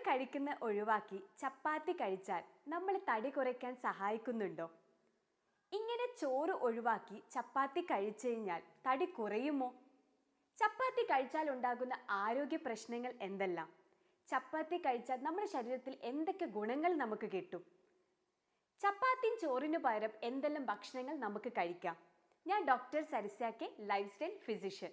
കഴിക്കുന്ന ഒഴിവാക്കി ചപ്പാത്തി കഴിച്ചാൽ നമ്മൾ തടി കുറയ്ക്കാൻ സഹായിക്കുന്നുണ്ടോ? ഇങ്ങനെ ചോറ് ഒഴിവാക്കി ചപ്പാത്തി കഴിച്ചു കഴിഞ്ഞാൽ തടി കുറയുമോ? ചപ്പാത്തി കഴിച്ചാൽ ഉണ്ടാകുന്ന ആരോഗ്യ പ്രശ്നങ്ങൾ എന്തെല്ലാം? ചപ്പാത്തി കഴിച്ചാൽ നമ്മുടെ ശരീരത്തിൽ എന്തൊക്കെ ഗുണങ്ങൾ നമുക്ക് കിട്ടും? ചപ്പാത്തിയും ചോറിനു പകരം എന്തെല്ലാം ഭക്ഷണങ്ങൾ നമുക്ക് കഴിക്കാം? ഞാൻ doctor Sarisya K, lifestyle physician.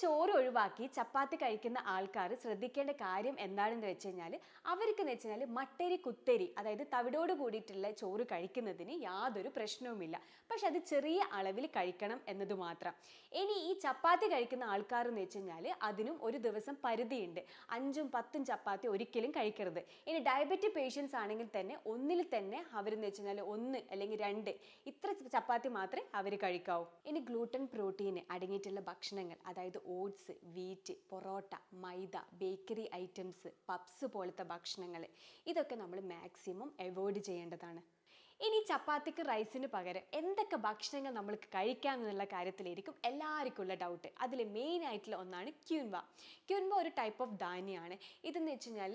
ചോറ് ഒഴിവാക്കി ചപ്പാത്തി കഴിക്കുന്ന ആൾക്കാർ ശ്രദ്ധിക്കേണ്ട കാര്യം എന്താണെന്ന് വെച്ച് കഴിഞ്ഞാൽ മട്ടരി കുത്തരി, അതായത് തവിടോട് കൂടിയിട്ടുള്ള ചോറ് കഴിക്കുന്നതിന് യാതൊരു പ്രശ്നവുമില്ല. പക്ഷെ അത് ചെറിയ അളവിൽ കഴിക്കണം എന്നത് മാത്രം. ഇനി ഈ ചപ്പാത്തി കഴിക്കുന്ന ആൾക്കാർ എന്ന് വെച്ച് കഴിഞ്ഞാൽ അതിനും ഒരു ദിവസം പരിധിയുണ്ട്. 5ഉം 10ഉം ചപ്പാത്തി ഒരിക്കലും കഴിക്കരുത്. ഇനി ഡയബറ്റിക് പേഷ്യൻസ് ആണെങ്കിൽ തന്നെ ഒന്നിൽ തന്നെ അവരെന്ന് വെച്ച് കഴിഞ്ഞാൽ 1 അല്ലെങ്കിൽ 2 ഇത്ര ചപ്പാത്തി മാത്രമേ അവർ കഴിക്കാവൂ. ഇനി ഗ്ലൂട്ടൻ പ്രോട്ടീൻ അടങ്ങിയിട്ടുള്ള ഭക്ഷണങ്ങൾ, അതായത് ഓട്സ്, വീറ്റ്, പൊറോട്ട, മൈദ, ബേക്കറി ഐറ്റംസ്, പപ്സ് പോലത്തെ ഭക്ഷണങ്ങൾ, ഇതൊക്കെ നമ്മൾ മാക്സിമം അവോയ്ഡ് ചെയ്യേണ്ടതാണ്. ഇനി ചപ്പാത്തിക്ക് റൈസിന് പകരം എന്തൊക്കെ ഭക്ഷണങ്ങൾ നമ്മൾക്ക് കഴിക്കാം എന്നുള്ള കാര്യത്തിലായിരിക്കും എല്ലാവർക്കും ഉള്ള ഡൗട്ട്. അതിൽ മെയിൻ ആയിട്ടുള്ള ഒന്നാണ് ക്യൂൻവ. ക്യൂൻവ ഒരു ടൈപ്പ് ഓഫ് ധാന്യമാണ്. ഇതെന്ന് വെച്ച് കഴിഞ്ഞാൽ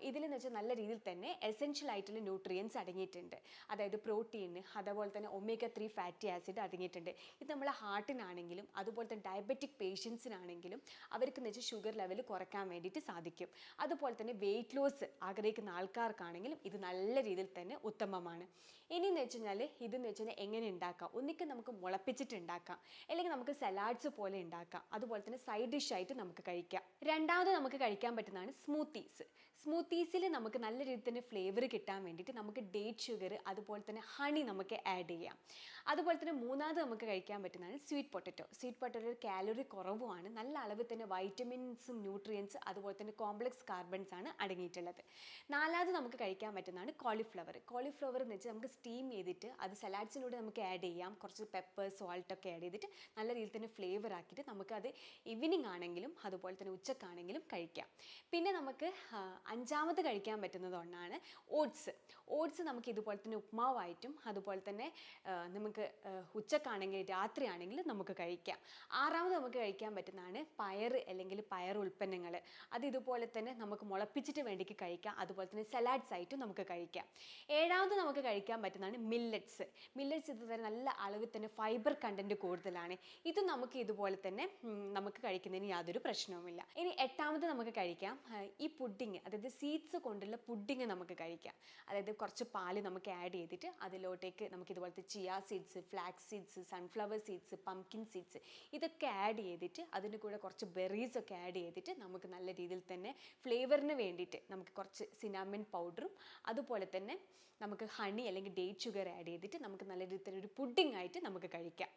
ഇതിലെന്ന് വെച്ചാൽ നല്ല രീതിയിൽ തന്നെ എസെൻഷ്യൽ ആയിട്ടുള്ള ന്യൂട്രിയൻസ് അടങ്ങിയിട്ടുണ്ട്. അതായത് പ്രോട്ടീൻ, അതുപോലെ തന്നെ ഒമേഗ 3 ഫാറ്റി ആസിഡ് അടങ്ങിയിട്ടുണ്ട്. ഇത് നമ്മളെ ഹാർട്ടിനാണെങ്കിലും അതുപോലെ തന്നെ ഡയബറ്റിക് പേഷ്യൻസിനാണെങ്കിലും അവർക്ക് എന്ന് വെച്ചാൽ ഷുഗർ ലെവൽ കുറയ്ക്കാൻ വേണ്ടിയിട്ട് സാധിക്കും. അതുപോലെ തന്നെ വെയിറ്റ് ലോസ് ആഗ്രഹിക്കുന്ന ആൾക്കാർക്കാണെങ്കിലും ഇത് നല്ല രീതിയിൽ തന്നെ ഉത്തമമാണ്. ഇനിയെന്ന് വെച്ച് കഴിഞ്ഞാൽ ഇതെന്ന് വെച്ച് കഴിഞ്ഞാൽ എങ്ങനെ ഉണ്ടാക്കാം? ഒന്നിക്ക് നമുക്ക് മുളപ്പിച്ചിട്ട് ഉണ്ടാക്കാം, അല്ലെങ്കിൽ നമുക്ക് സലാഡ്സ് പോലെ ഉണ്ടാക്കാം. അതുപോലെ തന്നെ സൈഡ് ഡിഷ് ആയിട്ട് നമുക്ക് കഴിക്കാം. രണ്ടാമത് നമുക്ക് കഴിക്കാൻ പറ്റുന്നതാണ് സ്മൂത്തീസ്. സ്മൂത്തീസിൽ നമുക്ക് നല്ല രീതിയിൽ തന്നെ ഫ്ലേവർ കിട്ടാൻ വേണ്ടിയിട്ട് നമുക്ക് ഡേറ്റ് ഷുഗർ അതുപോലെ തന്നെ ഹണി നമുക്ക് ആഡ് ചെയ്യാം. അതുപോലെ തന്നെ മൂന്നാമത് നമുക്ക് കഴിക്കാൻ പറ്റുന്നതാണ് sweet potato. Sweet potato calorie കുറവുമാണ്, നല്ല അളവിൽ തന്നെ വൈറ്റമിൻസും ന്യൂട്രിയൻസ് അതുപോലെ തന്നെ കോംപ്ലക്സ് കാർബൺസ് ആണ് അടങ്ങിയിട്ടുള്ളത്. നാലാമത് നമുക്ക് കഴിക്കാൻ പറ്റുന്നതാണ് കോളിഫ്ലവർ. കോളിഫ്ലവർ എന്ന് വെച്ചാൽ നമുക്ക് സ്റ്റീം ചെയ്തിട്ട് അത് സലാഡ്സിലൂടെ നമുക്ക് ആഡ് ചെയ്യാം. കുറച്ച് പെപ്പർ, സോൾട്ടൊക്കെ ആഡ് ചെയ്തിട്ട് നല്ല രീതിയിൽ തന്നെ ഫ്ലേവർ ആക്കിയിട്ട് നമുക്കത് ഈവനിങ് ആണെങ്കിലും അതുപോലെ തന്നെ ഉച്ചക്കാണെങ്കിലും കഴിക്കാം. പിന്നെ നമുക്ക് അഞ്ചാമത് കഴിക്കാൻ പറ്റുന്നത് ഒന്നാണ് ഓട്സ്. ഓട്സ് നമുക്ക് ഇതുപോലെ തന്നെ ഉപ്മാവായിട്ടും അതുപോലെ തന്നെ നമുക്ക് ഉച്ചക്കാണെങ്കിൽ രാത്രിയാണെങ്കിലും നമുക്ക് കഴിക്കാം. ആറാമത് നമുക്ക് കഴിക്കാൻ പറ്റുന്നതാണ് പയർ അല്ലെങ്കിൽ പയർ ഉൽപ്പന്നങ്ങൾ. അത് ഇതുപോലെ തന്നെ നമുക്ക് മുളപ്പിച്ചിട്ട് വേണ്ടിക്ക് കഴിക്കാം. അതുപോലെ തന്നെ സലാഡ്സ് ആയിട്ടും നമുക്ക് കഴിക്കാം. ഏഴാമത് നമുക്ക് കഴിക്കാൻ പറ്റുന്നതാണ് മില്ലറ്റ്സ്. മില്ലറ്റ്സ് ഇത് തന്നെ നല്ല അളവിൽ തന്നെ ഫൈബർ കണ്ടന്റ് കൂടുതലാണ്. ഇത് നമുക്ക് ഇതുപോലെ തന്നെ നമുക്ക് കഴിക്കുന്നതിന് യാതൊരു പ്രശ്നവുമില്ല. ഇനി എട്ടാമത് നമുക്ക് കഴിക്കാം ഈ പുഡിങ്, അതായത് സീഡ്സ് കൊണ്ടുള്ള പുഡിങ് നമുക്ക് കഴിക്കാം. അതായത് കുറച്ച് പാല് നമുക്ക് ആഡ് ചെയ്തിട്ട് അതിലോട്ടേക്ക് നമുക്ക് ഇതുപോലത്തെ chia seeds, flax seeds, sunflower seeds, pumpkin seeds ഇതൊക്കെ ആഡ് ചെയ്തിട്ട് അതിൻ്റെ കൂടെ കുറച്ച് ബെറീസ് ഒക്കെ ആഡ് ചെയ്തിട്ട് നമുക്ക് നല്ല രീതിയിൽ തന്നെ ഫ്ലേവറിന് വേണ്ടിയിട്ട് നമുക്ക് കുറച്ച് സിനാമൺ പൗഡറും അതുപോലെ തന്നെ നമുക്ക് ഹണി അല്ലെങ്കിൽ ഡേറ്റ് ഷുഗർ ആഡ് ചെയ്തിട്ട് നമുക്ക് നല്ല രീതിയിൽ ഒരു പുഡിംഗ് ആയിട്ട് നമുക്ക് കഴിക്കാം.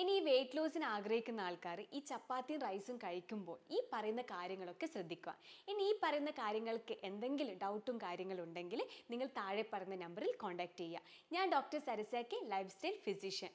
ഇനി ഈ വെയിറ്റ് ലോസിന് ആഗ്രഹിക്കുന്ന ആൾക്കാർ ഈ ചപ്പാത്തിയും റൈസും കഴിക്കുമ്പോൾ ഈ പറയുന്ന കാര്യങ്ങളൊക്കെ ശ്രദ്ധിക്കുക. ഇനി ഈ പറയുന്ന കാര്യങ്ങൾക്ക് എന്തെങ്കിലും ഡൗട്ടും കാര്യങ്ങളും ഉണ്ടെങ്കിൽ നിങ്ങൾ താഴെ പറയുന്ന നമ്പറിൽ കോൺടാക്ട് ചെയ്യുക. ഞാൻ doctor Sarisya K, lifestyle physician.